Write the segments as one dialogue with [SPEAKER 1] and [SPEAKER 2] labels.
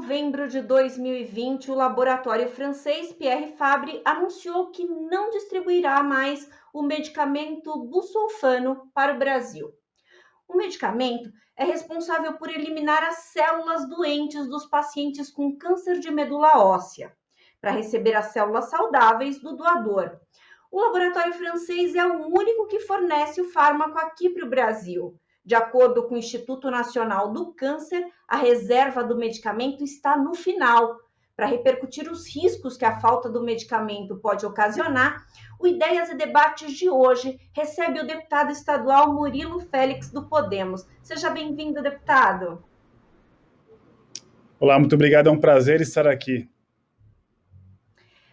[SPEAKER 1] novembro de 2020, o laboratório francês Pierre Fabre anunciou que não distribuirá mais o medicamento busulfano para o Brasil. O medicamento é responsável por eliminar as células doentes dos pacientes com câncer de medula óssea, para receber as células saudáveis do doador. O laboratório francês é o único que fornece o fármaco aqui para o Brasil. De acordo com o Instituto Nacional do Câncer, a reserva do medicamento está no final. Para repercutir os riscos que a falta do medicamento pode ocasionar, o Ideias e Debates de hoje recebe o deputado estadual Murilo Félix do Podemos. Seja bem-vindo, deputado.
[SPEAKER 2] Olá, muito obrigado, é um prazer estar aqui.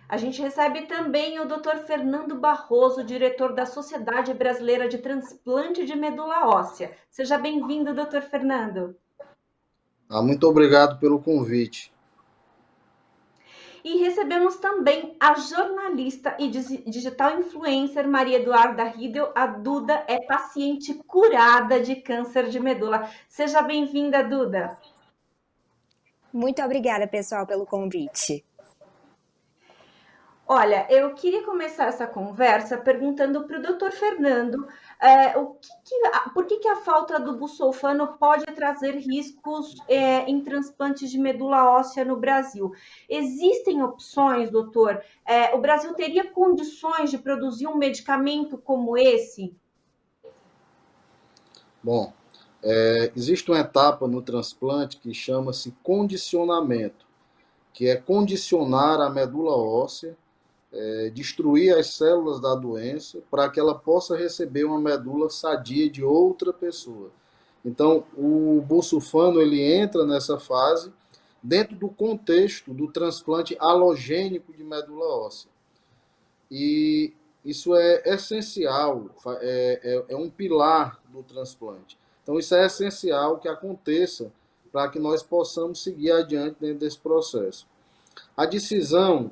[SPEAKER 1] A gente recebe também o Dr. Fernando Barroso, diretor da Sociedade Brasileira de Transplante de Medula Óssea. Seja bem-vindo, Dr. Fernando.
[SPEAKER 3] Muito obrigado pelo convite.
[SPEAKER 1] E recebemos também a jornalista e digital influencer Maria Eduarda Riedel. A Duda é paciente curada de câncer de medula. Seja bem-vinda, Duda.
[SPEAKER 4] Muito obrigada, pessoal, pelo convite.
[SPEAKER 1] Olha, eu queria começar essa conversa perguntando para o doutor Fernando por que a falta do busulfano pode trazer riscos em transplantes de medula óssea no Brasil. Existem opções, doutor? O Brasil teria condições de produzir um medicamento como esse?
[SPEAKER 3] Bom, existe uma etapa no transplante que chama-se condicionamento, que é condicionar a medula óssea, destruir as células da doença para que ela possa receber uma medula sadia de outra pessoa. Então, o busulfano ele entra nessa fase dentro do contexto do transplante alogênico de medula óssea. E isso é essencial, é um pilar do transplante. Então, isso é essencial que aconteça para que nós possamos seguir adiante dentro desse processo. A decisão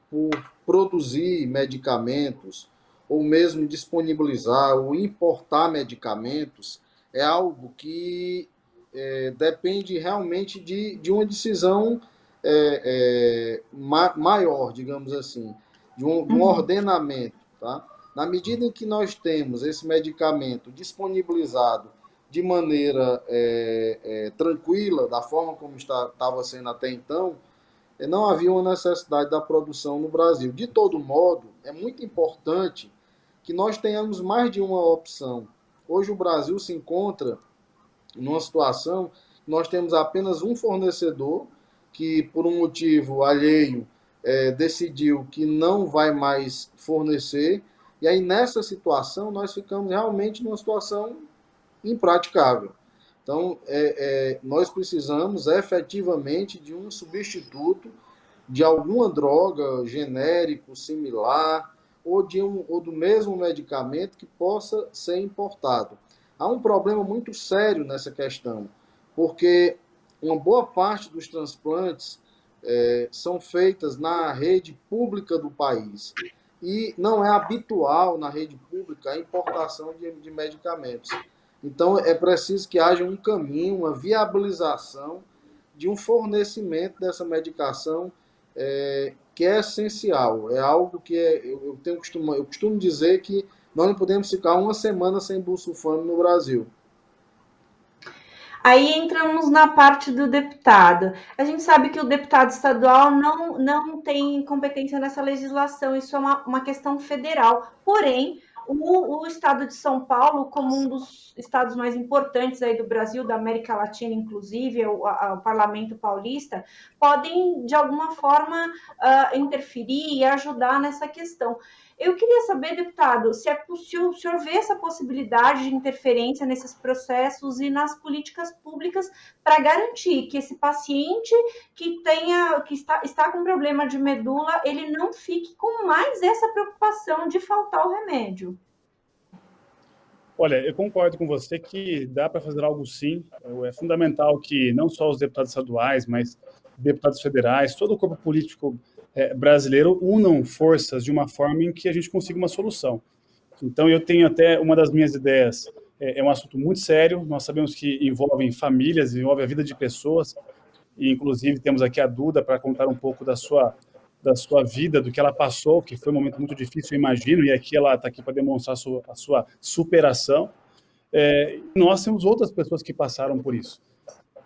[SPEAKER 3] por produzir medicamentos, ou mesmo disponibilizar ou importar medicamentos, é algo que depende realmente de uma decisão maior, digamos assim, de um ordenamento. Tá? Na medida em que nós temos esse medicamento disponibilizado de maneira tranquila, da forma como estava sendo até então, não havia uma necessidade da produção no Brasil. De todo modo, é muito importante que nós tenhamos mais de uma opção. Hoje o Brasil se encontra numa situação que nós temos apenas um fornecedor que, por um motivo alheio, decidiu que não vai mais fornecer. E aí, nessa situação, nós ficamos realmente numa situação impraticável. Então, nós precisamos efetivamente de um substituto de alguma droga genérico, similar, ou do mesmo medicamento que possa ser importado. Há um problema muito sério nessa questão, porque uma boa parte dos transplantes são feitas na rede pública do país. E não é habitual na rede pública a importação de medicamentos. Então, é preciso que haja um caminho, uma viabilização de um fornecimento dessa medicação que é essencial. É algo que eu costumo dizer que nós não podemos ficar uma semana sem busulfano no Brasil.
[SPEAKER 1] Aí entramos na parte do deputado. A gente sabe que o deputado estadual não tem competência nessa legislação, isso é uma questão federal. Porém, o estado de São Paulo, como um dos estados mais importantes aí do Brasil, da América Latina, inclusive, o Parlamento Paulista, podem, de alguma forma, interferir e ajudar nessa questão. Eu queria saber, deputado, se o senhor vê essa possibilidade de interferência nesses processos e nas políticas públicas para garantir que esse paciente que está com problema de medula, ele não fique com mais essa preocupação de faltar o remédio.
[SPEAKER 2] Olha, eu concordo com você que dá para fazer algo sim. É fundamental que não só os deputados estaduais, mas deputados federais, todo o corpo político brasileiro unam forças de uma forma em que a gente consiga uma solução. Então, eu tenho até uma das minhas ideias, é um assunto muito sério, nós sabemos que envolve famílias, envolve a vida de pessoas, e inclusive temos aqui a Duda para contar um pouco da sua vida, do que ela passou, que foi um momento muito difícil, eu imagino, e aqui ela está aqui para demonstrar a sua superação. Nós temos outras pessoas que passaram por isso.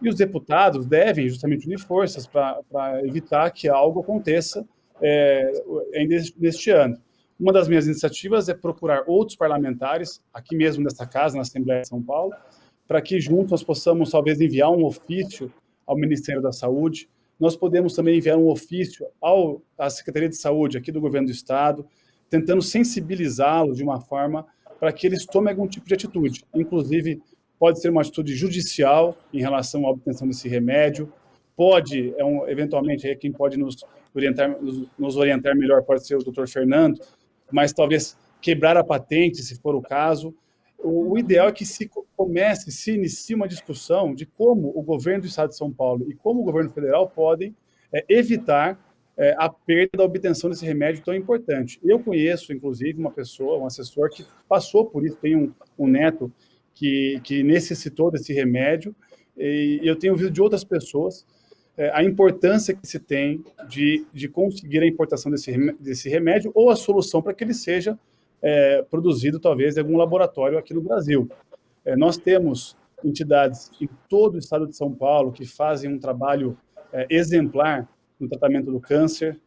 [SPEAKER 2] E os deputados devem justamente unir forças para evitar que algo aconteça ainda neste ano. Uma das minhas iniciativas é procurar outros parlamentares, aqui mesmo nesta casa, na Assembleia de São Paulo, para que juntos nós possamos talvez enviar um ofício ao Ministério da Saúde. Nós podemos também enviar um ofício à Secretaria de Saúde aqui do Governo do Estado, tentando sensibilizá-los de uma forma para que eles tomem algum tipo de atitude. Inclusive, pode ser uma atitude judicial em relação à obtenção desse remédio, eventualmente, quem pode nos orientar melhor pode ser o doutor Fernando, mas talvez quebrar a patente, se for o caso. O ideal é que se inicie uma discussão de como o governo do Estado de São Paulo e como o governo federal podem evitar a perda da obtenção desse remédio tão importante. Eu conheço, inclusive, uma pessoa, um assessor, que passou por isso, tem um neto que necessitou desse remédio, e eu tenho ouvido de outras pessoas a importância que se tem de conseguir a importação desse remédio ou a solução para que ele seja produzido, talvez, em algum laboratório aqui no Brasil. Nós temos entidades em todo o estado de São Paulo que fazem um trabalho exemplar no tratamento do câncer.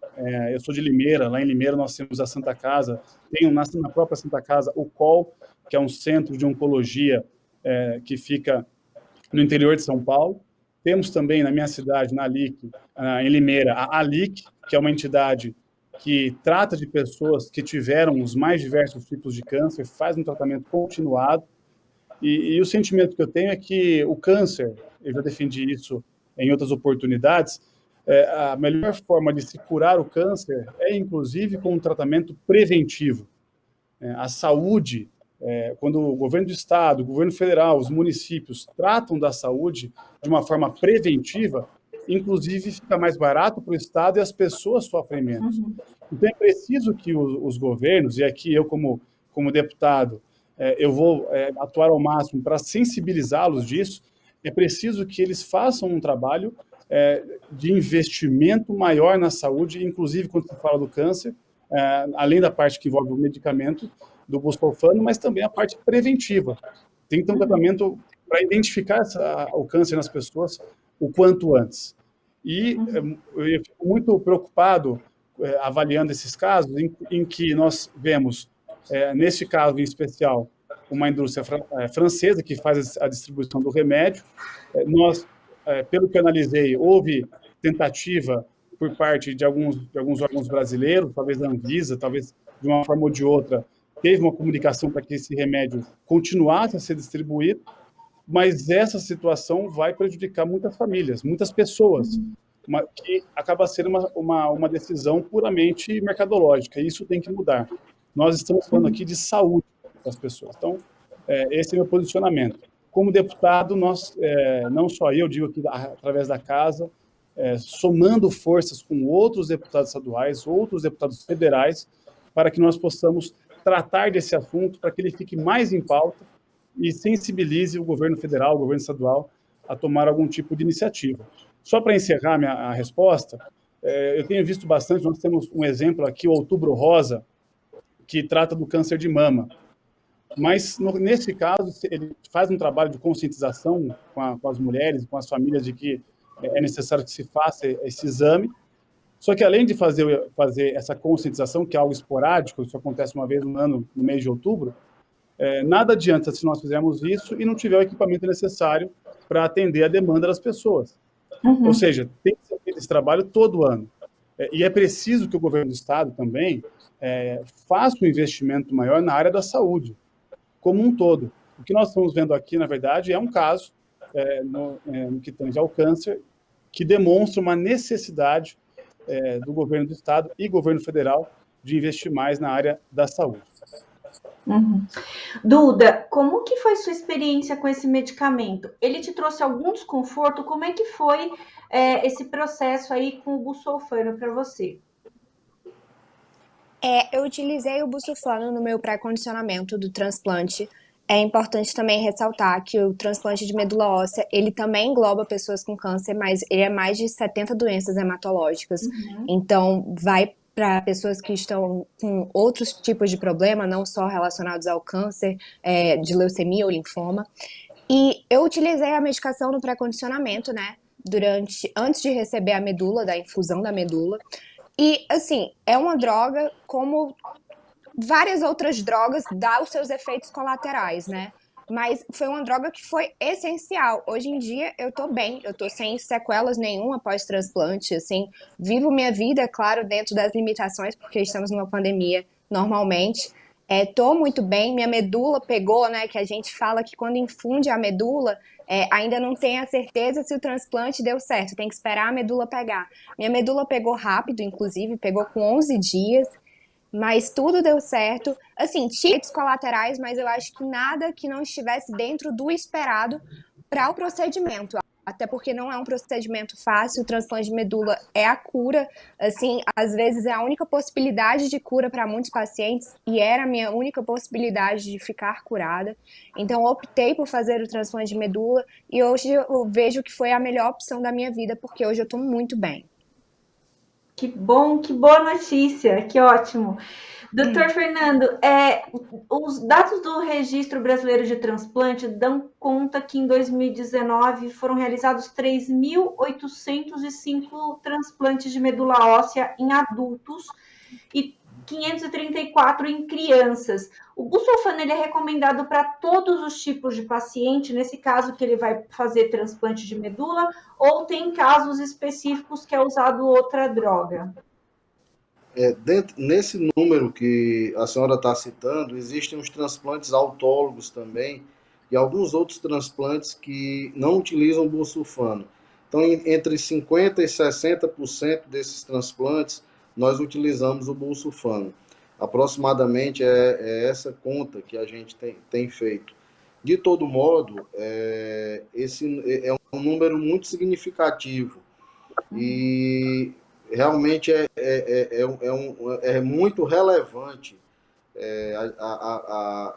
[SPEAKER 2] Eu sou de Limeira, lá em Limeira nós temos a Santa Casa, na própria Santa Casa o COL, que é um centro de oncologia que fica no interior de São Paulo. Temos também na minha cidade, na ALIC, em Limeira, a ALIC, que é uma entidade que trata de pessoas que tiveram os mais diversos tipos de câncer, faz um tratamento continuado. E o sentimento que eu tenho é que o câncer, eu já defendi isso em outras oportunidades, a melhor forma de se curar o câncer é, inclusive, com um tratamento preventivo. A saúde, quando o governo do Estado, o governo federal, os municípios tratam da saúde de uma forma preventiva, inclusive fica mais barato para o Estado e as pessoas sofrem menos. Então é preciso que os governos, e aqui eu como deputado, eu vou atuar ao máximo para sensibilizá-los disso, é preciso que eles façam um trabalho de investimento maior na saúde, inclusive quando se fala do câncer, além da parte que envolve o medicamento do bussulfano, mas também a parte preventiva. Tem que ter um tratamento para identificar o câncer nas pessoas o quanto antes. E eu fico muito preocupado avaliando esses casos em que nós vemos, neste caso em especial, uma indústria francesa que faz a distribuição do remédio. Pelo que eu analisei, houve tentativa por parte de alguns órgãos brasileiros, talvez da Anvisa, talvez de uma forma ou de outra, teve uma comunicação para que esse remédio continuasse a ser distribuído, mas essa situação vai prejudicar muitas famílias, muitas pessoas, que acaba sendo uma decisão puramente mercadológica, e isso tem que mudar. Nós estamos falando aqui de saúde das pessoas. Então, esse é o meu posicionamento. Como deputado, não só eu, digo aqui através da casa, somando forças com outros deputados estaduais, outros deputados federais, para que nós possamos tratar desse assunto, para que ele fique mais em pauta e sensibilize o governo federal, o governo estadual, a tomar algum tipo de iniciativa. Só para encerrar a resposta, eu tenho visto bastante, nós temos um exemplo aqui, o Outubro Rosa, que trata do câncer de mama. Mas, nesse caso, ele faz um trabalho de conscientização com as mulheres, com as famílias, de que é necessário que se faça esse exame. Só que, além de fazer essa conscientização, que é algo esporádico, isso acontece uma vez no ano, no mês de outubro, nada adianta se nós fizermos isso e não tiver o equipamento necessário para atender a demanda das pessoas. Ou seja, tem que ser feito esse trabalho todo ano. E é preciso que o governo do Estado também faça um investimento maior na área da saúde, como um todo. O que nós estamos vendo aqui, na verdade, é um caso no que tange ao câncer, que demonstra uma necessidade do governo do Estado e governo federal de investir mais na área da saúde.
[SPEAKER 1] Duda, como que foi sua experiência com esse medicamento? Ele te trouxe algum desconforto? Como é que foi esse processo aí com o bussulfano para você?
[SPEAKER 4] Eu utilizei o bussulfano no meu pré-condicionamento do transplante. É importante também ressaltar que o transplante de medula óssea, ele também engloba pessoas com câncer, mas ele é mais de 70 doenças hematológicas. Então, vai para pessoas que estão com outros tipos de problema, não só relacionados ao câncer, de leucemia ou linfoma. E eu utilizei a medicação no pré-condicionamento, né? Antes de receber a medula, da infusão da medula. E, assim, é uma droga como várias outras drogas, dá os seus efeitos colaterais, né? Mas foi uma droga que foi essencial. Hoje em dia eu tô bem, eu tô sem sequelas nenhuma pós-transplante, assim, vivo minha vida, claro, dentro das limitações, porque estamos numa pandemia normalmente. Tô muito bem, minha medula pegou, né? Que a gente fala que quando infunde a medula, ainda não tem a certeza se o transplante deu certo, tem que esperar a medula pegar. Minha medula pegou rápido, inclusive, pegou com 11 dias. Mas tudo deu certo. Assim, tinha efeitos colaterais, mas eu acho que nada que não estivesse dentro do esperado para o procedimento. Até porque não é um procedimento fácil, o transplante de medula é a cura. Assim, às vezes é a única possibilidade de cura para muitos pacientes e era a minha única possibilidade de ficar curada. Então, optei por fazer o transplante de medula e hoje eu vejo que foi a melhor opção da minha vida, porque hoje eu estou muito bem.
[SPEAKER 1] Que bom, que boa notícia, que ótimo. Doutor Fernando, os dados do Registro Brasileiro de Transplante dão conta que em 2019 foram realizados 3.805 transplantes de medula óssea em adultos e 534 em crianças. O busulfano ele é recomendado para todos os tipos de paciente, nesse caso que ele vai fazer transplante de medula, ou tem casos específicos que é usado outra droga?
[SPEAKER 3] Nesse número que a senhora está citando, existem os transplantes autólogos também e alguns outros transplantes que não utilizam busulfano. Então, entre 50% e 60% desses transplantes, nós utilizamos o busulfano. Aproximadamente é essa conta que a gente tem feito. De todo modo, esse é um número muito significativo e realmente é muito relevante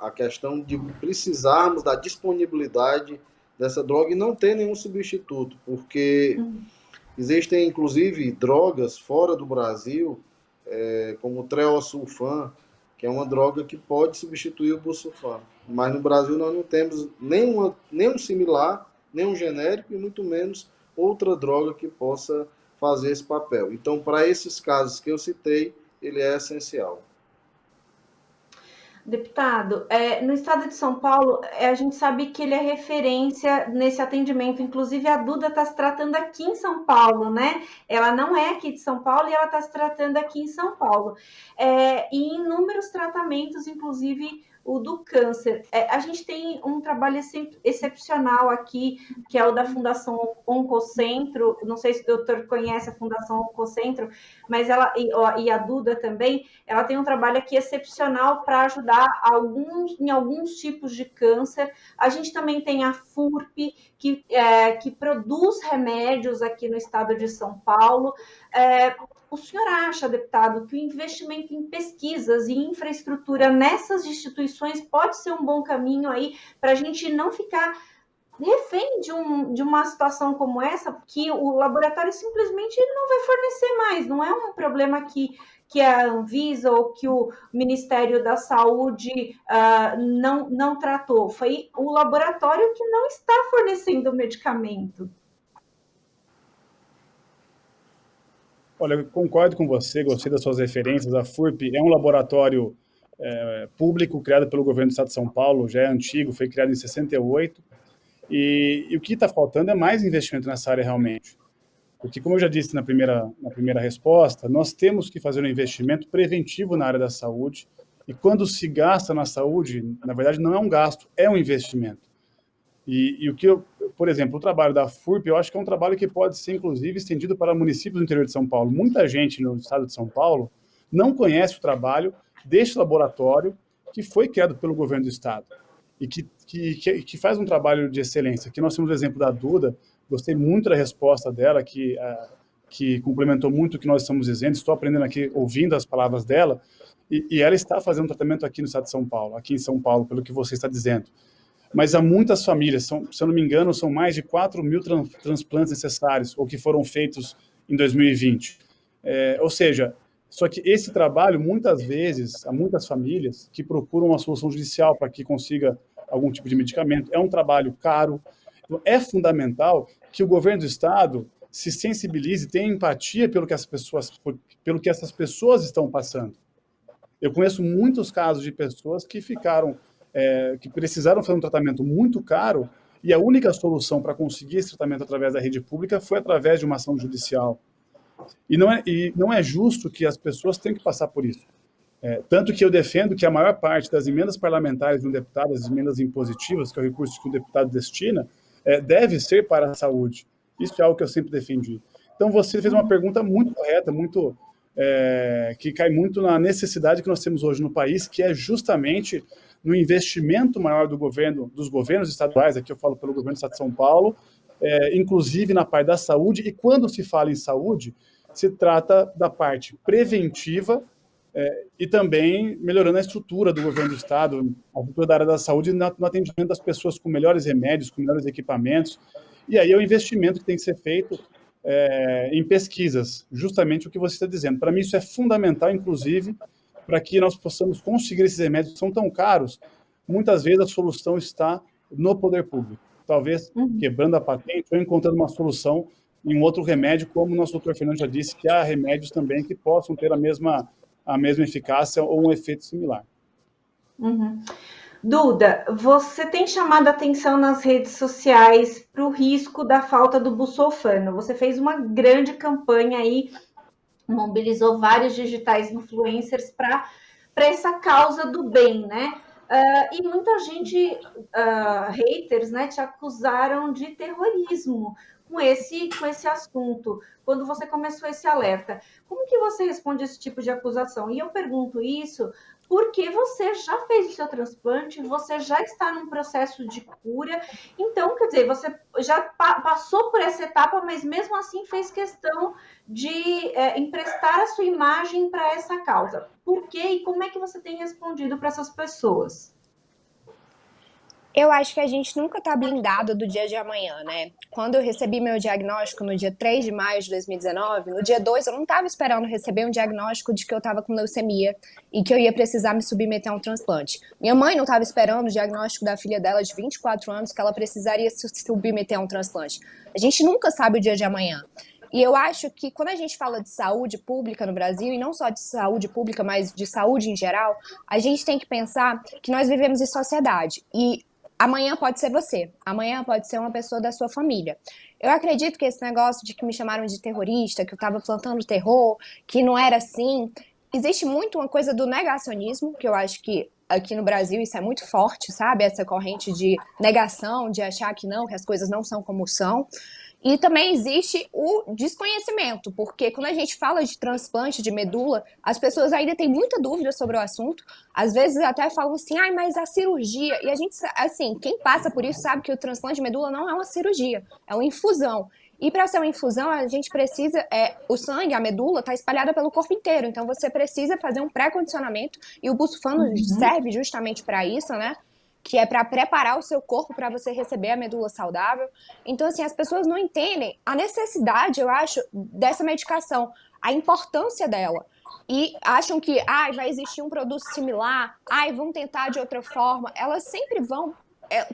[SPEAKER 3] a questão de precisarmos da disponibilidade dessa droga e não ter nenhum substituto, porque existem inclusive drogas fora do Brasil, como o treosulfan, que é uma droga que pode substituir o busulfano, mas no Brasil nós não temos nenhum similar, nenhum genérico e muito menos outra droga que possa fazer esse papel. Então, para esses casos que eu citei, ele é essencial.
[SPEAKER 1] Deputado, no estado de São Paulo, a gente sabe que ele é referência nesse atendimento. Inclusive, a Duda está se tratando aqui em São Paulo, né? Ela não é aqui de São Paulo e ela está se tratando aqui em São Paulo. E inúmeros tratamentos, inclusive o do câncer. A gente tem um trabalho excepcional aqui, que é o da Fundação Oncocentro. Não sei se o doutor conhece a Fundação Oncocentro, mas ela, e a Duda também, ela tem um trabalho aqui excepcional para ajudar em alguns tipos de câncer. A gente também tem a FURP, que produz remédios aqui no estado de São Paulo. O senhor acha, deputado, que o investimento em pesquisas e infraestrutura nessas instituições pode ser um bom caminho aí para a gente não ficar refém de uma situação como essa, que o laboratório simplesmente não vai fornecer mais, não é um problema que a Anvisa ou que o Ministério da Saúde não tratou, foi o laboratório que não está fornecendo o medicamento.
[SPEAKER 2] Olha, eu concordo com você, gostei das suas referências. A FURP é um laboratório público criado pelo governo do estado de São Paulo, já é antigo, foi criado em 68, e o que está faltando é mais investimento nessa área realmente. Porque, como eu já disse na primeira resposta, nós temos que fazer um investimento preventivo na área da saúde, e quando se gasta na saúde, na verdade não é um gasto, é um investimento. E o que por exemplo, o trabalho da FURP, eu acho que é um trabalho que pode ser, inclusive, estendido para municípios do interior de São Paulo. Muita gente no estado de São Paulo não conhece o trabalho deste laboratório que foi criado pelo governo do estado e que faz um trabalho de excelência. Aqui nós temos o exemplo da Duda, gostei muito da resposta dela, que complementou muito o que nós estamos dizendo, estou aprendendo aqui, ouvindo as palavras dela, e ela está fazendo tratamento aqui no estado de São Paulo, aqui em São Paulo, pelo que você está dizendo. Mas há muitas famílias, se eu não me engano, são mais de 4.000 transplantes necessários, ou que foram feitos em 2020. Ou seja, só que esse trabalho, muitas vezes, há muitas famílias que procuram uma solução judicial para que consiga algum tipo de medicamento. É um trabalho caro. Então, é fundamental que o governo do estado se sensibilize, tenha empatia pelo que essas pessoas estão passando. Eu conheço muitos casos de pessoas que que precisaram fazer um tratamento muito caro e a única solução para conseguir esse tratamento através da rede pública foi através de uma ação judicial. E não é justo que as pessoas tenham que passar por isso. Tanto que eu defendo que a maior parte das emendas parlamentares de um deputado, as emendas impositivas, que é o recurso que o deputado destina, deve ser para a saúde. Isso é algo que eu sempre defendi. Então, você fez uma pergunta muito correta, que cai muito na necessidade que nós temos hoje no país, que é justamente no investimento maior dos governos estaduais, aqui eu falo pelo governo do estado de São Paulo, inclusive na parte da saúde, e quando se fala em saúde, se trata da parte preventiva e também melhorando a estrutura do governo do estado, a estrutura da área da saúde no atendimento das pessoas com melhores remédios, com melhores equipamentos, e aí é o investimento que tem que ser feito em pesquisas, justamente o que você está dizendo. Para mim isso é fundamental, inclusive, para que nós possamos conseguir esses remédios que são tão caros. Muitas vezes a solução está no poder público, talvez quebrando a patente ou encontrando uma solução em um outro remédio, como o nosso doutor Fernando já disse, que há remédios também que possam ter a mesma eficácia ou um efeito similar.
[SPEAKER 1] Duda, você tem chamado a atenção nas redes sociais para o risco da falta do busulfano. Você fez uma grande campanha aí, mobilizou vários digitais influencers para essa causa do bem, né? E muita gente, haters, né, te acusaram de terrorismo com esse assunto, quando você começou esse alerta. Como que você responde esse tipo de acusação? E eu pergunto isso porque você já fez o seu transplante, você já está num processo de cura, então, quer dizer, você já passou por essa etapa, mas mesmo assim fez questão de emprestar a sua imagem para essa causa. Por quê e como é que você tem respondido para essas pessoas?
[SPEAKER 4] Eu acho que a gente nunca tá blindado do dia de amanhã, né? Quando eu recebi meu diagnóstico no dia 3 de maio de 2019, no dia 2 eu não estava esperando receber um diagnóstico de que eu estava com leucemia e que eu ia precisar me submeter a um transplante. Minha mãe não estava esperando o diagnóstico da filha dela de 24 anos que ela precisaria se submeter a um transplante. A gente nunca sabe o dia de amanhã. E eu acho que quando a gente fala de saúde pública no Brasil, e não só de saúde pública, mas de saúde em geral, a gente tem que pensar que nós vivemos em sociedade. E amanhã pode ser você, amanhã pode ser uma pessoa da sua família. Eu acredito que esse negócio de que me chamaram de terrorista, que eu estava plantando terror, que não era assim, existe muito uma coisa do negacionismo, que eu acho que aqui no Brasil isso é muito forte, sabe? Essa corrente de negação, de achar que não, que as coisas não são como são. E também existe o desconhecimento, porque quando a gente fala de transplante de medula, as pessoas ainda têm muita dúvida sobre o assunto. Às vezes até falam assim, mas a cirurgia... E a gente, assim, quem passa por isso sabe que o transplante de medula não é uma cirurgia, é uma infusão. E para ser uma infusão, a gente precisa... o sangue, a medula, está espalhada pelo corpo inteiro. Então você precisa fazer um pré-condicionamento e o busulfano serve justamente para isso, né? Que é para preparar o seu corpo para você receber a medula saudável. Então, assim, as pessoas não entendem a necessidade, eu acho, dessa medicação, a importância dela. E acham que, vai existir um produto similar, vão tentar de outra forma. Elas sempre vão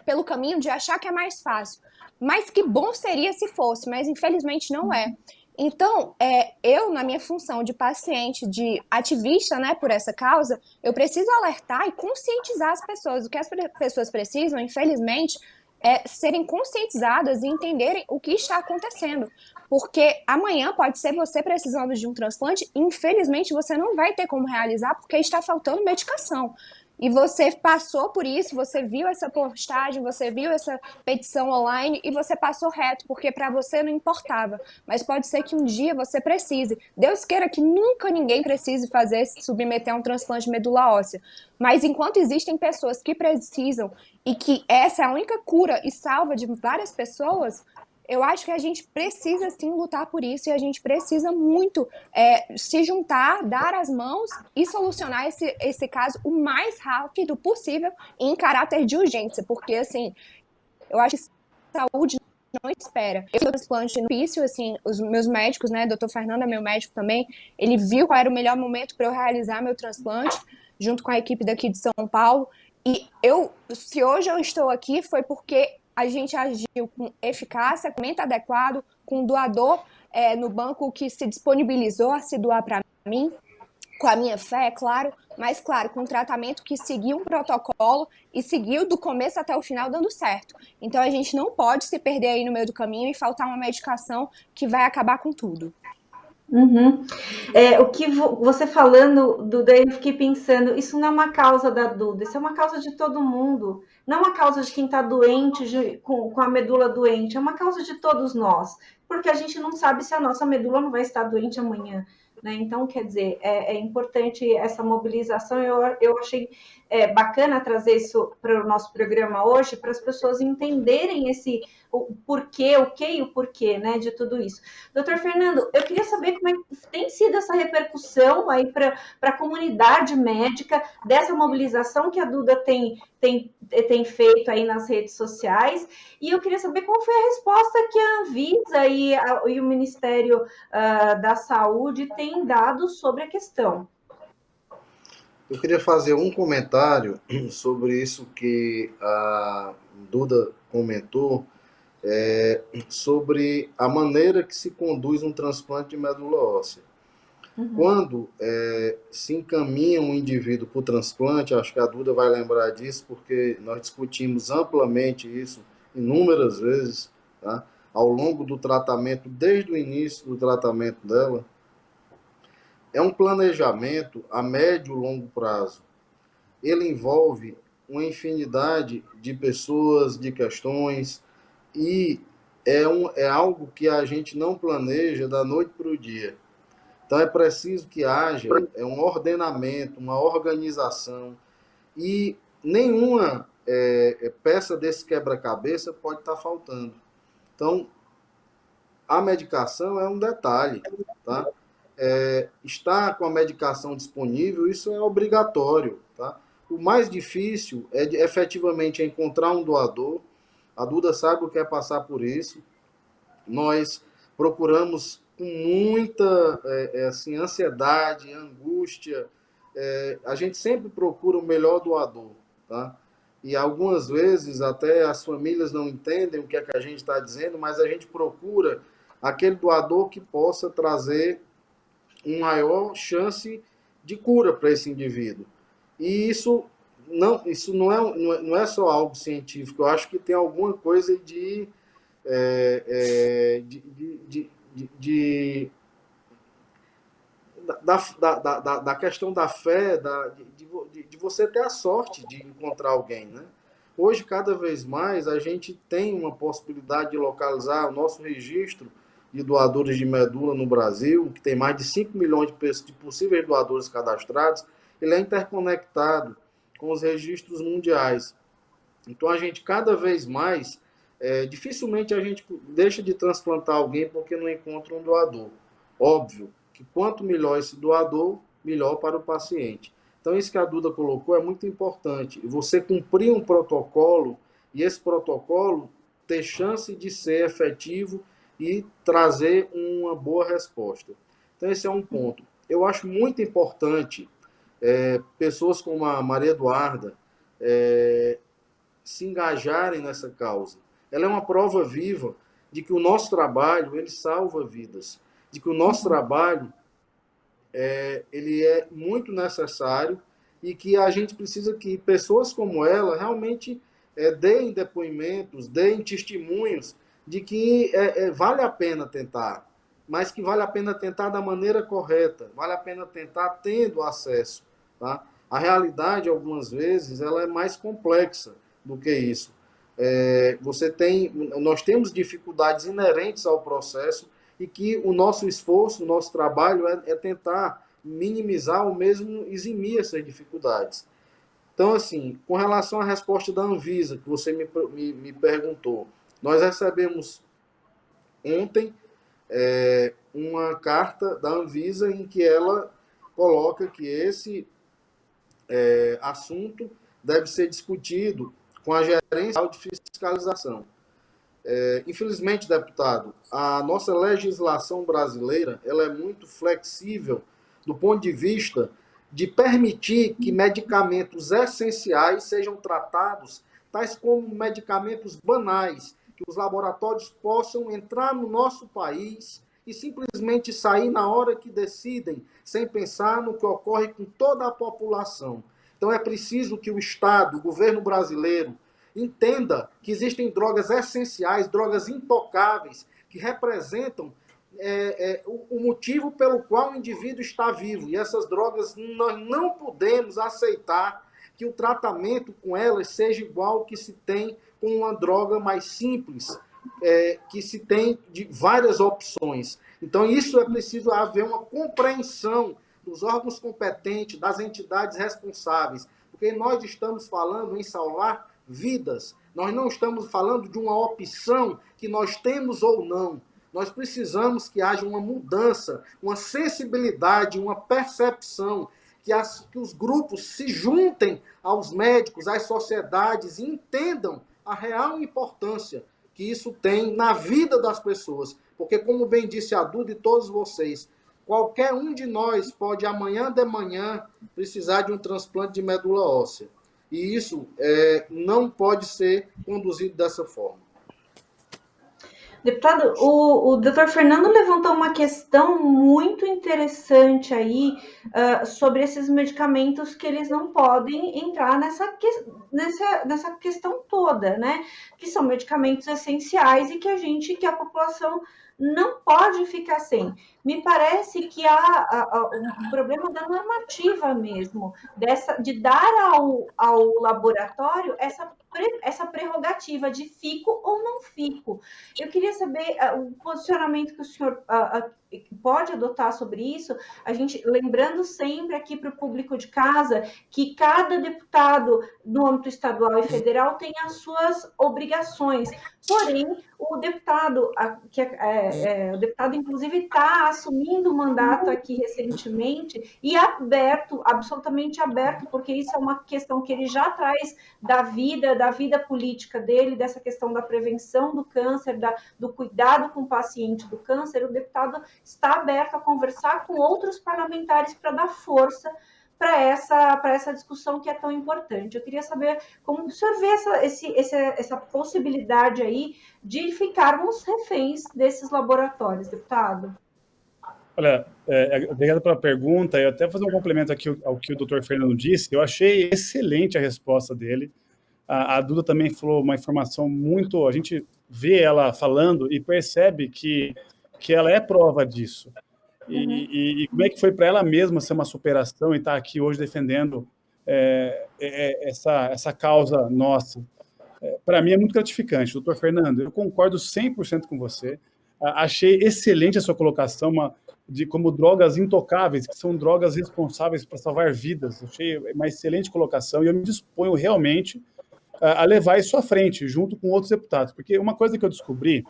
[SPEAKER 4] pelo caminho de achar que é mais fácil. Mas que bom seria se fosse, mas infelizmente não é. Então, eu, na minha função de paciente, de ativista, né, por essa causa, eu preciso alertar e conscientizar as pessoas. O que as pessoas precisam, infelizmente, é serem conscientizadas e entenderem o que está acontecendo. Porque amanhã pode ser você precisando de um transplante e, infelizmente, você não vai ter como realizar porque está faltando medicação. E você passou por isso, você viu essa postagem, você viu essa petição online e você passou reto, porque para você não importava. Mas pode ser que um dia você precise. Deus queira que nunca ninguém precise se submeter a um transplante de medula óssea. Mas enquanto existem pessoas que precisam e que essa é a única cura e salva de várias pessoas, eu acho que a gente precisa sim lutar por isso e a gente precisa muito se juntar, dar as mãos e solucionar esse caso o mais rápido possível em caráter de urgência, porque assim, eu acho que saúde não espera. Eu fiz transplante no difícil, assim, os meus médicos, né, doutor Fernando é meu médico também, ele viu qual era o melhor momento para eu realizar meu transplante, junto com a equipe daqui de São Paulo, e se hoje eu estou aqui, foi porque a gente agiu com eficácia, com momento adequado, com um doador no banco que se disponibilizou a se doar para mim, com a minha fé, é claro, mas, claro, com um tratamento que seguiu um protocolo e seguiu do começo até o final dando certo. Então, a gente não pode se perder aí no meio do caminho e faltar uma medicação que vai acabar com tudo.
[SPEAKER 1] Uhum. O que você falando, Duda, eu fiquei pensando, isso não é uma causa da Duda, isso é uma causa de todo mundo. Não é uma causa de quem está doente, com a medula doente, é uma causa de todos nós, porque a gente não sabe se a nossa medula não vai estar doente amanhã. Né? Então, quer dizer, é importante essa mobilização. Eu achei bacana trazer isso para o nosso programa hoje, para as pessoas entenderem o porquê, o que e o porquê, né, de tudo isso. Doutor Fernando, eu queria saber como é que tem sido essa repercussão aí para a comunidade médica, dessa mobilização que a Duda tem feito aí nas redes sociais, e eu queria saber qual foi a resposta que a Anvisa e o Ministério da Saúde têm dado sobre a questão.
[SPEAKER 3] Eu queria fazer um comentário sobre isso que a Duda comentou, sobre a maneira que se conduz um transplante de medula óssea. Uhum. Quando se encaminha um indivíduo para o transplante, acho que a Duda vai lembrar disso, porque nós discutimos amplamente isso inúmeras vezes, tá? Ao longo do tratamento, desde o início do tratamento dela. É um planejamento a médio e longo prazo. Ele envolve uma infinidade de pessoas, de questões, e é algo que a gente não planeja da noite para o dia. Então é preciso que haja um ordenamento, uma organização, e nenhuma peça desse quebra-cabeça pode estar faltando. Então, a medicação é um detalhe, tá? Estar com a medicação disponível, isso é obrigatório, tá? O mais difícil efetivamente encontrar um doador. A Duda sabe o que é passar por isso. Nós procuramos com muita assim, ansiedade, angústia. A gente sempre procura o melhor doador, tá? E algumas vezes até as famílias não entendem o que é que a gente está dizendo, mas a gente procura aquele doador que possa trazer uma maior chance de cura para esse indivíduo. E isso não é só algo científico, eu acho que tem alguma coisa da questão da fé, de você ter a sorte de encontrar alguém, né? Hoje, cada vez mais, a gente tem uma possibilidade de localizar o nosso registro de doadores de medula no Brasil, que tem mais de 5 milhões de possíveis doadores cadastrados. Ele é interconectado com os registros mundiais. Então, a gente, cada vez mais, dificilmente a gente deixa de transplantar alguém porque não encontra um doador. Óbvio que quanto melhor esse doador, melhor para o paciente. Então, isso que a Duda colocou é muito importante. Você cumprir um protocolo, e esse protocolo ter chance de ser efetivo e trazer uma boa resposta. Então, esse é um ponto. Eu acho muito importante pessoas como a Maria Eduarda se engajarem nessa causa. Ela é uma prova viva de que o nosso trabalho, ele salva vidas, de que o nosso trabalho ele é muito necessário e que a gente precisa que pessoas como ela realmente deem depoimentos, deem testemunhos de que vale a pena tentar, mas que vale a pena tentar da maneira correta, vale a pena tentar tendo acesso, tá? A realidade, algumas vezes, ela é mais complexa do que isso. Nós temos dificuldades inerentes ao processo e que o nosso esforço, o nosso trabalho é tentar minimizar ou mesmo eximir essas dificuldades. Então, assim, com relação à resposta da Anvisa, que você me perguntou, nós recebemos ontem uma carta da Anvisa em que ela coloca que esse assunto deve ser discutido com a gerência de fiscalização. Infelizmente, deputado, a nossa legislação brasileira ela é muito flexível do ponto de vista de permitir que medicamentos essenciais sejam tratados, tais como medicamentos banais, que os laboratórios possam entrar no nosso país e simplesmente sair na hora que decidem, sem pensar no que ocorre com toda a população. Então é preciso que o Estado, o governo brasileiro, entenda que existem drogas essenciais, drogas intocáveis, que representam o motivo pelo qual o indivíduo está vivo. E essas drogas, nós não podemos aceitar que o tratamento com elas seja igual ao que se tem com uma droga mais simples, que se tem de várias opções. Então, isso é preciso haver uma compreensão dos órgãos competentes, das entidades responsáveis, porque nós estamos falando em salvar vidas. Nós não estamos falando de uma opção que nós temos ou não. Nós precisamos que haja uma mudança, uma sensibilidade, uma percepção, que os grupos se juntem aos médicos, às sociedades e entendam a real importância que isso tem na vida das pessoas. Porque, como bem disse a Duda e todos vocês, qualquer um de nós pode amanhã de manhã precisar de um transplante de medula óssea. E isso não pode ser conduzido dessa forma.
[SPEAKER 1] Deputado, o doutor Fernando levantou uma questão muito interessante aí sobre esses medicamentos que eles não podem entrar nessa questão toda, né? Que são medicamentos essenciais e que a população não pode ficar sem. Me parece que há um problema da normativa mesmo, de dar ao laboratório essa prerrogativa de fico ou não fico. Eu queria saber o posicionamento que o senhor pode adotar sobre isso, a gente lembrando sempre aqui para o público de casa que cada deputado no âmbito estadual e federal tem as suas obrigações. Porém, o deputado, o deputado inclusive está assumindo o mandato aqui recentemente e aberto, absolutamente aberto, porque isso é uma questão que ele já traz da vida política dele, dessa questão da prevenção do câncer, do cuidado com o paciente do câncer. O deputado está aberto a conversar com outros parlamentares para dar força para essa discussão que é tão importante. Eu queria saber como o senhor vê essa possibilidade aí de ficarmos reféns desses laboratórios, deputado.
[SPEAKER 2] Olha, obrigado pela pergunta. Eu até fazer um complemento aqui ao que o doutor Fernando disse. Eu achei excelente a resposta dele. A Duda também falou uma informação muito... A gente vê ela falando e percebe que ela é prova disso. E como é que foi para ela mesma ser uma superação e estar aqui hoje defendendo essa causa nossa. Para mim é muito gratificante. Doutor Fernando, eu concordo 100% com você. Achei excelente a sua colocação de como drogas intocáveis, que são drogas responsáveis por salvar vidas. Achei uma excelente colocação e eu me disponho realmente a levar isso à frente, junto com outros deputados. Porque uma coisa que eu descobri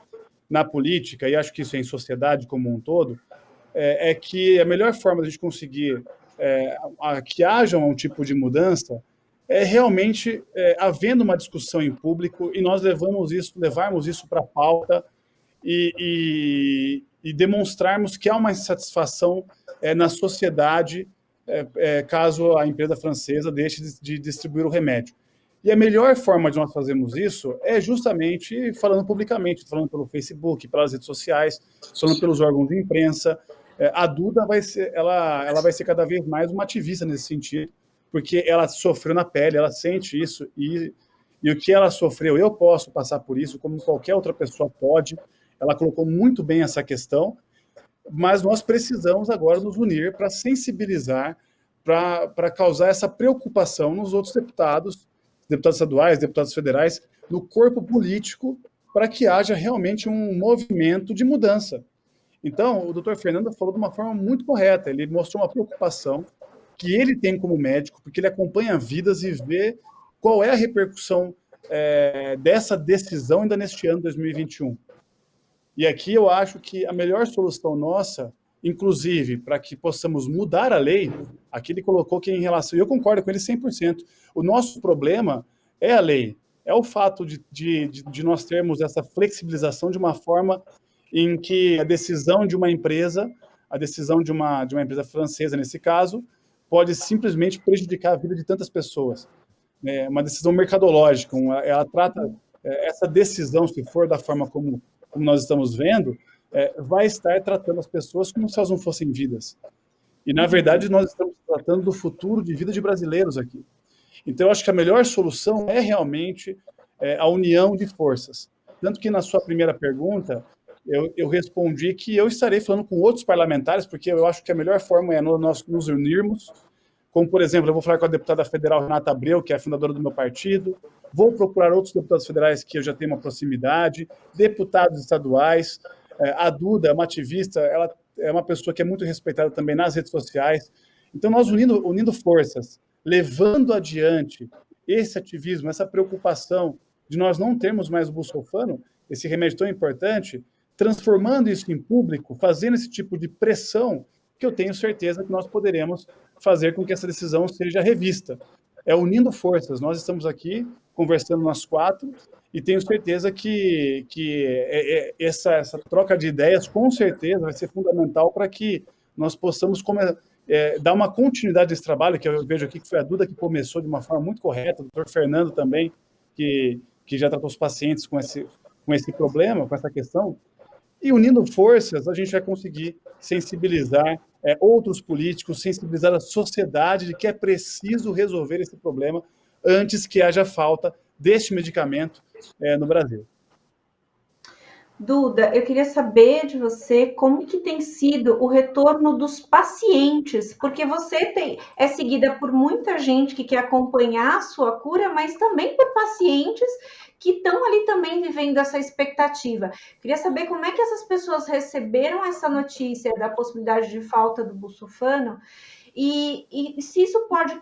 [SPEAKER 2] na política, e acho que isso é em sociedade como um todo, é que a melhor forma de a gente conseguir que haja um tipo de mudança é realmente havendo uma discussão em público e nós levarmos isso para a pauta e demonstrarmos que há uma insatisfação na sociedade caso a empresa francesa deixe de distribuir o remédio. E a melhor forma de nós fazermos isso é justamente falando publicamente, falando pelo Facebook, pelas redes sociais, falando pelos órgãos de imprensa. A Duda ela vai ser cada vez mais uma ativista nesse sentido, porque ela sofreu na pele, ela sente isso, e o que ela sofreu, eu posso passar por isso, como qualquer outra pessoa pode. Ela colocou muito bem essa questão, mas nós precisamos agora nos unir para sensibilizar, para causar essa preocupação nos outros deputados estaduais, deputados federais, no corpo político, para que haja realmente um movimento de mudança. Então, o doutor Fernando falou de uma forma muito correta, ele mostrou uma preocupação que ele tem como médico, porque ele acompanha vidas e vê qual é a repercussão dessa decisão ainda neste ano 2021. E aqui eu acho que a melhor solução nossa, inclusive para que possamos mudar a lei, aqui ele colocou que em relação, e eu concordo com ele 100%, o nosso problema é a lei, é o fato de nós termos essa flexibilização de uma forma em que a decisão de uma empresa, a decisão de uma empresa francesa nesse caso, pode simplesmente prejudicar a vida de tantas pessoas. É uma decisão mercadológica, ela trata essa decisão, se for da forma como nós estamos vendo, vai estar tratando as pessoas como se elas não fossem vidas. E, na verdade, nós estamos tratando do futuro de vida de brasileiros aqui. Então, eu acho que a melhor solução é realmente a união de forças. Tanto que, na sua primeira pergunta, eu respondi que eu estarei falando com outros parlamentares, porque eu acho que a melhor forma é nós nos unirmos, como, por exemplo, eu vou falar com a deputada federal Renata Abreu, que é a fundadora do meu partido, vou procurar outros deputados federais que eu já tenho uma proximidade, deputados estaduais, a Duda é uma ativista, ela é uma pessoa que é muito respeitada também nas redes sociais. Então, nós unindo forças, levando adiante esse ativismo, essa preocupação de nós não termos mais o busulfano, esse remédio tão importante, transformando isso em público, fazendo esse tipo de pressão, que eu tenho certeza que nós poderemos fazer com que essa decisão seja revista. É unindo forças. Nós estamos aqui conversando nós quatro e tenho certeza que essa troca de ideias, com certeza, vai ser fundamental para que nós possamos dar uma continuidade desse trabalho, que eu vejo aqui que foi a Duda que começou de uma forma muito correta, o doutor Fernando também, que já tratou os pacientes com esse problema, com essa questão. E unindo forças, a gente vai conseguir sensibilizar outros políticos, sensibilizar a sociedade de que é preciso resolver esse problema antes que haja falta deste medicamento no Brasil.
[SPEAKER 1] Duda, eu queria saber de você como que tem sido o retorno dos pacientes, porque você é seguida por muita gente que quer acompanhar a sua cura, mas também por pacientes que estão ali também vivendo essa expectativa. Queria saber como é que essas pessoas receberam essa notícia da possibilidade de falta do busulfano e se isso pode,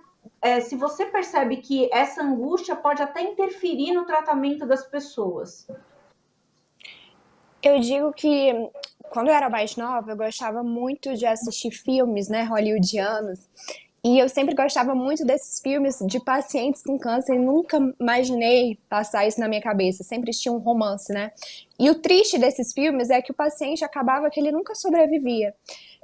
[SPEAKER 1] se você percebe que essa angústia pode até interferir no tratamento das pessoas.
[SPEAKER 4] Eu digo que quando eu era mais nova, eu gostava muito de assistir filmes, né, hollywoodianos. E eu sempre gostava muito desses filmes de pacientes com câncer e nunca imaginei passar isso na minha cabeça. Sempre tinha um romance, né? E o triste desses filmes é que o paciente acabava que ele nunca sobrevivia.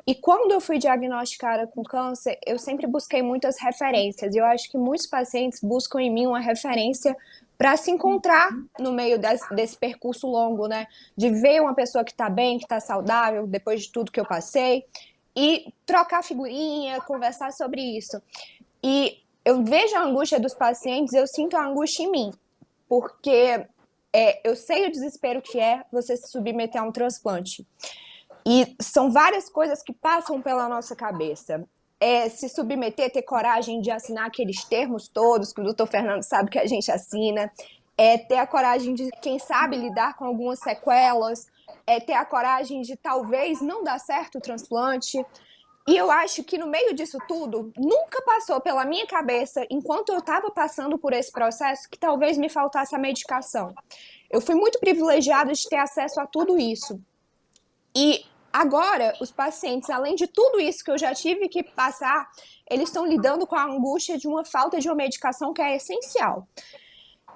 [SPEAKER 4] E quando eu fui diagnosticada com câncer, eu sempre busquei muitas referências. E eu acho que muitos pacientes buscam em mim uma referência para se encontrar no meio desse percurso longo, né? De ver uma pessoa que está bem, que está saudável, depois de tudo que eu passei, e trocar figurinha, conversar sobre isso. E eu vejo a angústia dos pacientes, eu sinto a angústia em mim, porque eu sei o desespero que é você se submeter a um transplante. E são várias coisas que passam pela nossa cabeça. Se submeter, ter coragem de assinar aqueles termos todos que o doutor Fernando sabe que a gente assina, ter a coragem de, quem sabe, lidar com algumas sequelas, ter a coragem de talvez não dar certo o transplante. E eu acho que no meio disso tudo, nunca passou pela minha cabeça, enquanto eu estava passando por esse processo, que talvez me faltasse a medicação. Eu fui muito privilegiada de ter acesso a tudo isso. E agora, os pacientes, além de tudo isso que eu já tive que passar, eles estão lidando com a angústia de uma falta de uma medicação que é essencial.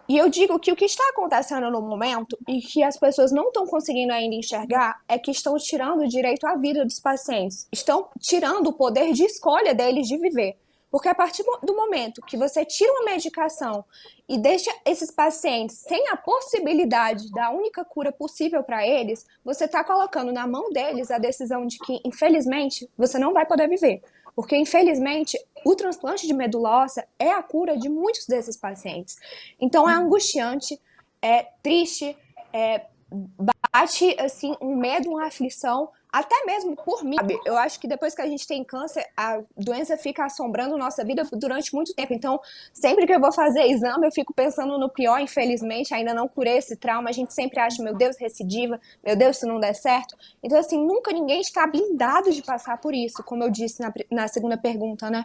[SPEAKER 4] E eu digo que o que está acontecendo no momento, e que as pessoas não estão conseguindo ainda enxergar, é que estão tirando o direito à vida dos pacientes. Estão tirando o poder de escolha deles de viver. Porque a partir do momento que você tira uma medicação e deixa esses pacientes sem a possibilidade da única cura possível para eles, você está colocando na mão deles a decisão de que, infelizmente, você não vai poder viver. Porque, infelizmente, o transplante de medula óssea é a cura de muitos desses pacientes. Então, é angustiante, é triste, bate assim, um medo, uma aflição, até mesmo por mim, sabe? Eu acho que depois que a gente tem câncer, a doença fica assombrando nossa vida durante muito tempo. Então, sempre que eu vou fazer exame, eu fico pensando no pior, infelizmente, ainda não curei esse trauma. A gente sempre acha, meu Deus, recidiva, meu Deus, se não der certo. Então, assim, nunca ninguém está blindado de passar por isso, como eu disse na segunda pergunta, né?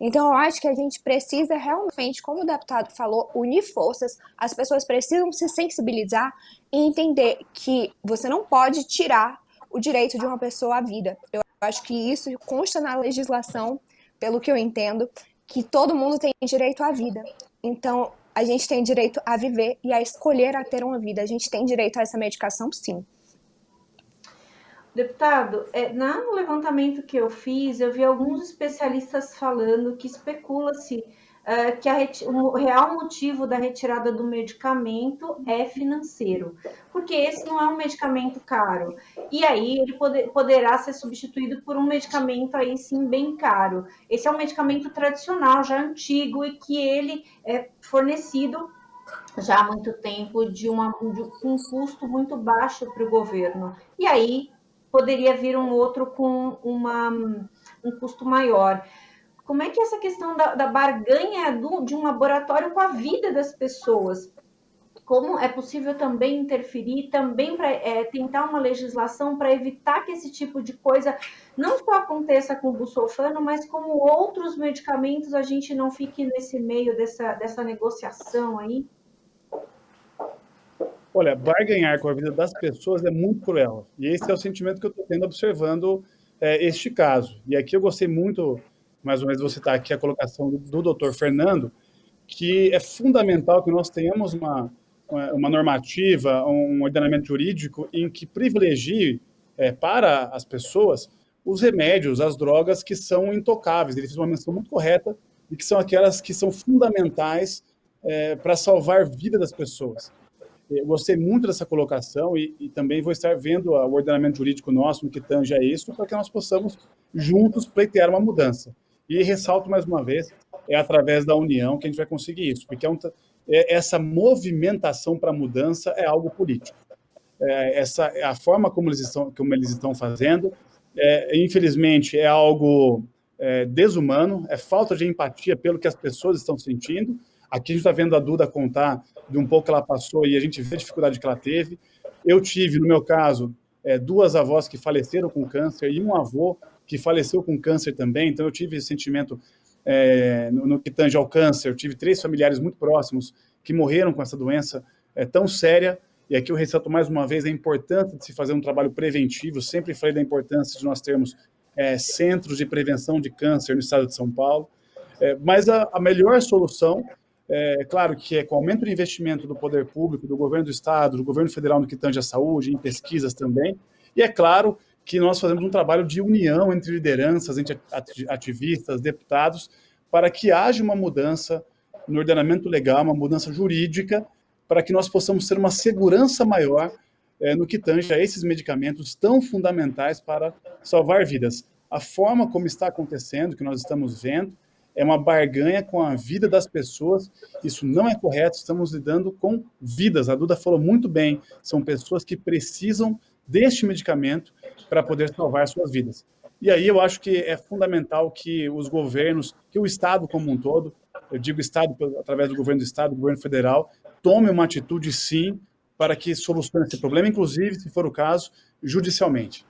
[SPEAKER 4] Então, eu acho que a gente precisa realmente, como o deputado falou, unir forças. As pessoas precisam se sensibilizar e entender que você não pode tirar o direito de uma pessoa à vida. Eu acho que isso consta na legislação, pelo que eu entendo, que todo mundo tem direito à vida. Então, a gente tem direito a viver e a escolher a ter uma vida. A gente tem direito a essa medicação, sim.
[SPEAKER 1] Deputado, no levantamento que eu fiz, eu vi alguns especialistas falando que especula-se que o real motivo da retirada do medicamento é financeiro, porque esse não é um medicamento caro, e aí ele poderá ser substituído por um medicamento aí sim bem caro. Esse é um medicamento tradicional, já antigo, e que ele é fornecido já há muito tempo de um custo muito baixo para o governo. E aí poderia vir um outro com um custo maior. Como é que é essa questão da barganha de um laboratório com a vida das pessoas? Como é possível também interferir, também para tentar uma legislação para evitar que esse tipo de coisa não só aconteça com o busulfano, mas como outros medicamentos, a gente não fique nesse meio dessa negociação aí?
[SPEAKER 2] Olha, barganhar com a vida das pessoas é muito cruel. E esse é o sentimento que eu estou tendo observando este caso. E aqui eu gostei muito, mais uma vez, vou citar aqui a colocação do doutor Fernando, que é fundamental que nós tenhamos uma normativa, um ordenamento jurídico em que privilegie para as pessoas os remédios, as drogas que são intocáveis. Ele fez uma menção muito correta e que são aquelas que são fundamentais para salvar a vida das pessoas. Eu gostei muito dessa colocação e também vou estar vendo o ordenamento jurídico nosso no que tange a isso, para que nós possamos juntos pleitear uma mudança. E ressalto mais uma vez, é através da união que a gente vai conseguir isso, porque essa movimentação para a mudança é algo político. A forma como eles estão fazendo, infelizmente, é algo desumano, é falta de empatia pelo que as pessoas estão sentindo. Aqui a gente está vendo a Duda contar de um pouco que ela passou e a gente vê a dificuldade que ela teve. Eu tive, no meu caso, duas avós que faleceram com câncer e um avô que faleceu com câncer também, então eu tive esse sentimento no que tange ao câncer. Eu tive 3 familiares muito próximos que morreram com essa doença tão séria, e aqui eu ressalto mais uma vez a importância de se fazer um trabalho preventivo. Sempre falei da importância de nós termos centros de prevenção de câncer no estado de São Paulo, mas a melhor solução claro que com o aumento do investimento do poder público, do governo do estado, do governo federal no que tange à saúde, em pesquisas também, e é claro que nós fazemos um trabalho de união entre lideranças, entre ativistas, deputados, para que haja uma mudança no ordenamento legal, uma mudança jurídica, para que nós possamos ter uma segurança maior no que tange a esses medicamentos tão fundamentais para salvar vidas. A forma como está acontecendo, que nós estamos vendo, é uma barganha com a vida das pessoas. Isso não é correto, estamos lidando com vidas. A Duda falou muito bem, são pessoas que precisam deste medicamento para poder salvar suas vidas. E aí eu acho que é fundamental que os governos, que o Estado como um todo, eu digo Estado através do governo do Estado, do governo federal, tome uma atitude sim para que solucione esse problema, inclusive, se for o caso, judicialmente.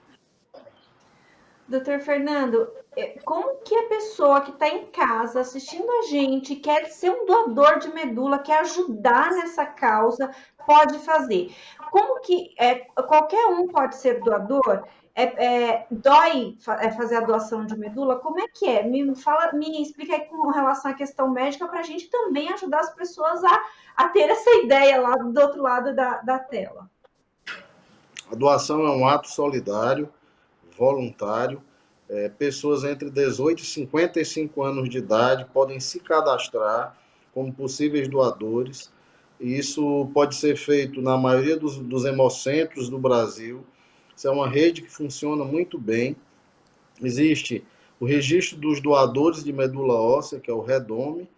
[SPEAKER 1] Doutor Fernando, como que a pessoa que está em casa assistindo a gente, quer ser um doador de medula, quer ajudar nessa causa, pode fazer? Como que qualquer um pode ser doador? Dói fazer a doação de medula? Como é que é? Me explica aí com relação à questão médica para a gente também ajudar as pessoas a ter essa ideia lá do outro lado da tela.
[SPEAKER 3] A doação é um ato solidário, voluntário. Pessoas entre 18 e 55 anos de idade podem se cadastrar como possíveis doadores. E isso pode ser feito na maioria dos hemocentros do Brasil. Isso é uma rede que funciona muito bem. Existe o registro dos doadores de medula óssea, que é o REDOME,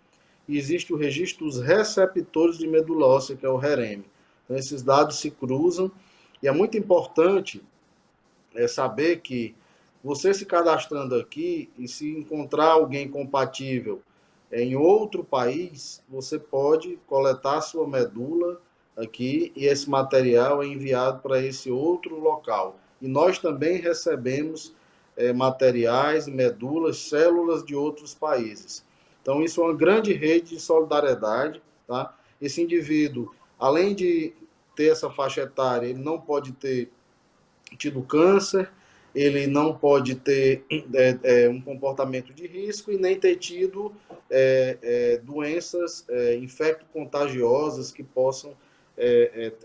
[SPEAKER 3] e existe o registro dos receptores de medula óssea, que é o REREME. Então, esses dados se cruzam, e é muito importante é saber que você se cadastrando aqui e se encontrar alguém compatível em outro país, você pode coletar sua medula aqui e esse material é enviado para esse outro local. E nós também recebemos materiais, medulas, células de outros países. Então, isso é uma grande rede de solidariedade. Tá? Esse indivíduo, além de ter essa faixa etária, ele não pode ter tido câncer, ele não pode ter um comportamento de risco e nem ter tido doenças infecto-contagiosas que possam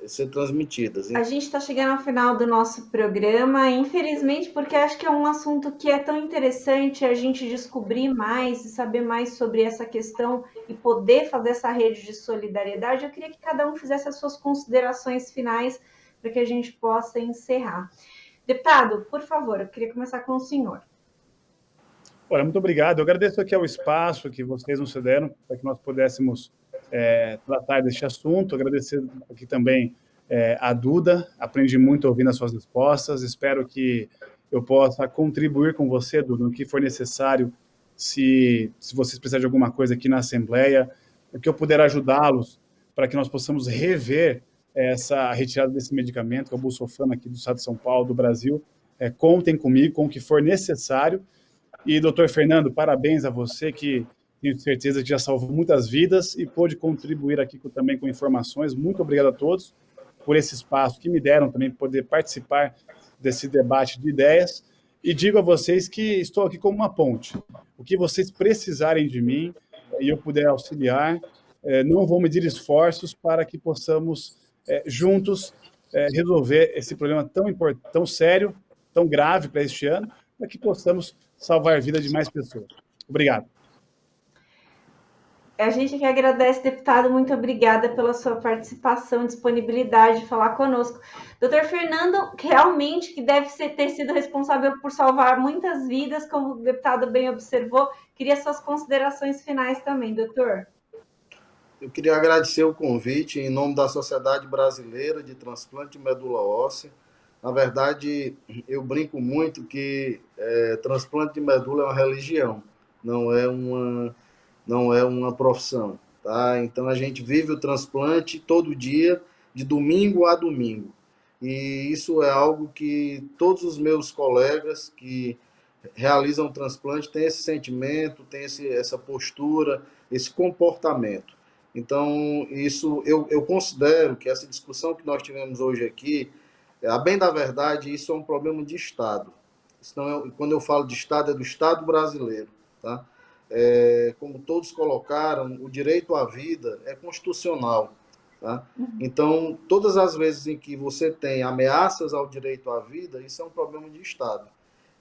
[SPEAKER 3] ser transmitidas.
[SPEAKER 1] A gente está chegando ao final do nosso programa, infelizmente, porque acho que é um assunto que é tão interessante a gente descobrir mais e saber mais sobre essa questão e poder fazer essa rede de solidariedade. Eu queria que cada um fizesse as suas considerações finais para que a gente possa encerrar. Deputado, por favor, eu queria começar com o senhor.
[SPEAKER 2] Olha, muito obrigado. Eu agradeço aqui ao espaço que vocês nos cederam para que nós pudéssemos tratar deste assunto. Agradecer aqui também a Duda. Aprendi muito ouvindo as suas respostas. Espero que eu possa contribuir com você, Duda, no que for necessário, se vocês precisarem de alguma coisa aqui na Assembleia, que eu puder ajudá-los para que nós possamos rever essa retirada desse medicamento, que é o Busulfano aqui do estado de São Paulo, do Brasil. Contem comigo com o que for necessário. E, doutor Fernando, parabéns a você, que tenho certeza que já salvou muitas vidas e pôde contribuir aqui também com informações. Muito obrigado a todos por esse espaço que me deram também para poder participar desse debate de ideias. E digo a vocês que estou aqui como uma ponte. O que vocês precisarem de mim e eu puder auxiliar, não vou medir esforços para que possamos, juntos, resolver esse problema tão sério, tão grave para este ano, para que possamos salvar a vida de mais pessoas. Obrigado.
[SPEAKER 1] A gente que agradece, deputado, muito obrigada pela sua participação e disponibilidade de falar conosco. Doutor Fernando, realmente que deve ter sido responsável por salvar muitas vidas, como o deputado bem observou. Queria suas considerações finais também, doutor.
[SPEAKER 3] Eu queria agradecer o convite em nome da Sociedade Brasileira de Transplante de Medula Óssea. Na verdade, eu brinco muito que transplante de medula é uma religião, não é uma profissão. Tá? Então, a gente vive o transplante todo dia, de domingo a domingo. E isso é algo que todos os meus colegas que realizam transplante têm esse sentimento, têm essa postura, esse comportamento. Então, isso eu considero que essa discussão que nós tivemos hoje aqui, a bem da verdade, isso é um problema de Estado. Quando eu falo de Estado, é do Estado brasileiro. Tá? Como todos colocaram, o direito à vida é constitucional. Tá? Então, todas as vezes em que você tem ameaças ao direito à vida, isso é um problema de Estado.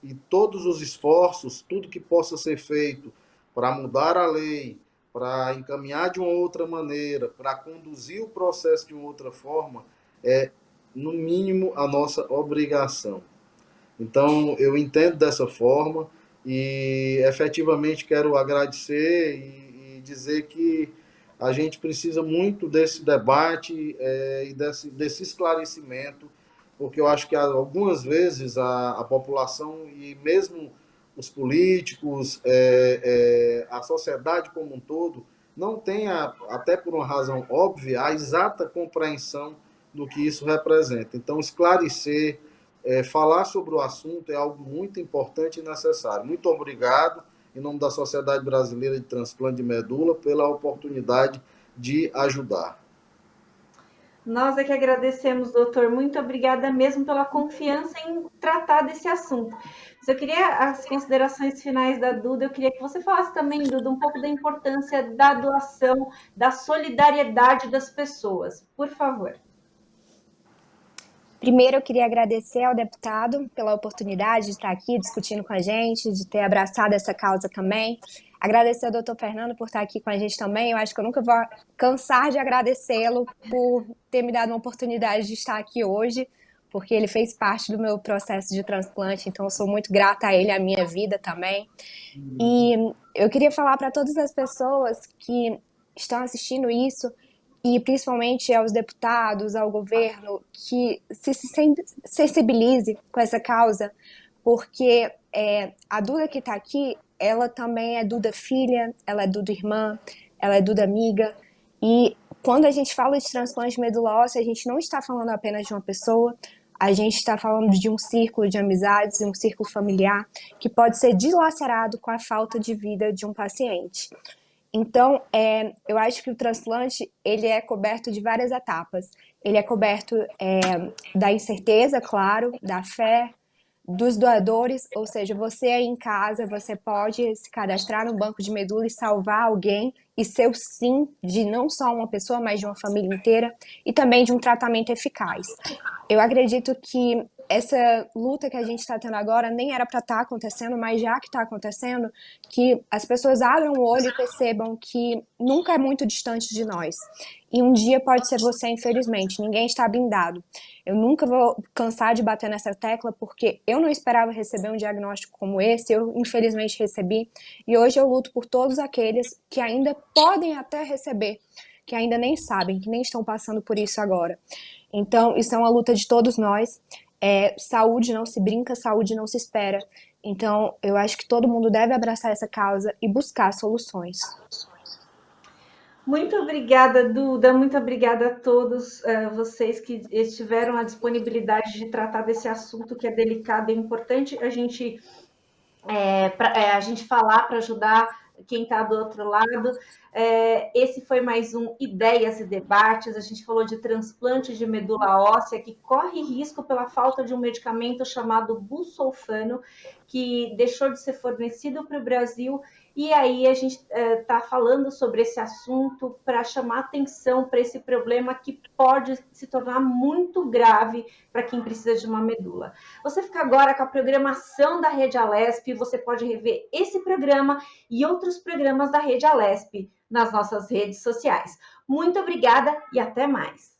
[SPEAKER 3] E todos os esforços, tudo que possa ser feito para mudar a lei, para encaminhar de uma outra maneira, para conduzir o processo de uma outra forma, é, no mínimo, a nossa obrigação. Então, eu entendo dessa forma e, efetivamente, quero agradecer e dizer que a gente precisa muito desse debate e desse esclarecimento, porque eu acho que algumas vezes a população e mesmo os políticos, a sociedade como um todo, não tem, até por uma razão óbvia, a exata compreensão do que isso representa. Então, esclarecer, falar sobre o assunto é algo muito importante e necessário. Muito obrigado, em nome da Sociedade Brasileira de Transplante de Medula, pela oportunidade de ajudar.
[SPEAKER 1] Nós é que agradecemos, doutor. Muito obrigada mesmo pela confiança em tratar desse assunto. Mas eu queria as considerações finais da Duda. Eu queria que você falasse também, Duda, um pouco da importância da doação, da solidariedade das pessoas. Por favor.
[SPEAKER 4] Primeiro, eu queria agradecer ao deputado pela oportunidade de estar aqui discutindo com a gente, de ter abraçado essa causa também. Agradecer ao doutor Fernando por estar aqui com a gente também. Eu acho que eu nunca vou cansar de agradecê-lo por ter me dado uma oportunidade de estar aqui hoje, porque ele fez parte do meu processo de transplante, então eu sou muito grata a ele, a minha vida também. E eu queria falar para todas as pessoas que estão assistindo isso e principalmente aos deputados, ao governo, que se sensibilize com essa causa, porque a Duda que está aqui, ela também é Duda filha, ela é Duda irmã, ela é Duda amiga, e quando a gente fala de transplante de medula óssea, a gente não está falando apenas de uma pessoa, a gente está falando de um círculo de amizades, um círculo familiar, que pode ser dilacerado com a falta de vida de um paciente. Então, eu acho que o transplante, ele é coberto de várias etapas. Ele é coberto da incerteza, claro, da fé, dos doadores, ou seja, você aí em casa, você pode se cadastrar no banco de medula e salvar alguém, e ser o sim de não só uma pessoa, mas de uma família inteira, e também de um tratamento eficaz. Eu acredito que essa luta que a gente está tendo agora nem era para estar acontecendo, mas já que está acontecendo, que as pessoas abram o olho e percebam que nunca é muito distante de nós. E um dia pode ser você, infelizmente. Ninguém está blindado. Eu nunca vou cansar de bater nessa tecla, porque eu não esperava receber um diagnóstico como esse, eu infelizmente recebi, e hoje eu luto por todos aqueles que ainda podem até receber, que ainda nem sabem, que nem estão passando por isso agora. Então, isso é uma luta de todos nós. Saúde não se brinca, saúde não se espera. Então, eu acho que todo mundo deve abraçar essa causa e buscar soluções.
[SPEAKER 1] Muito obrigada, Duda. Muito obrigada a todos vocês que tiveram a disponibilidade de tratar desse assunto que é delicado e importante a gente falar para ajudar quem está do outro lado. Esse foi mais um Ideias e Debates. A gente falou de transplante de medula óssea que corre risco pela falta de um medicamento chamado busulfano, que deixou de ser fornecido para o Brasil. E aí a gente está falando sobre esse assunto para chamar atenção para esse problema que pode se tornar muito grave para quem precisa de uma medula. Você fica agora com a programação da Rede Alesp, você pode rever esse programa e outros programas da Rede Alesp nas nossas redes sociais. Muito obrigada e até mais!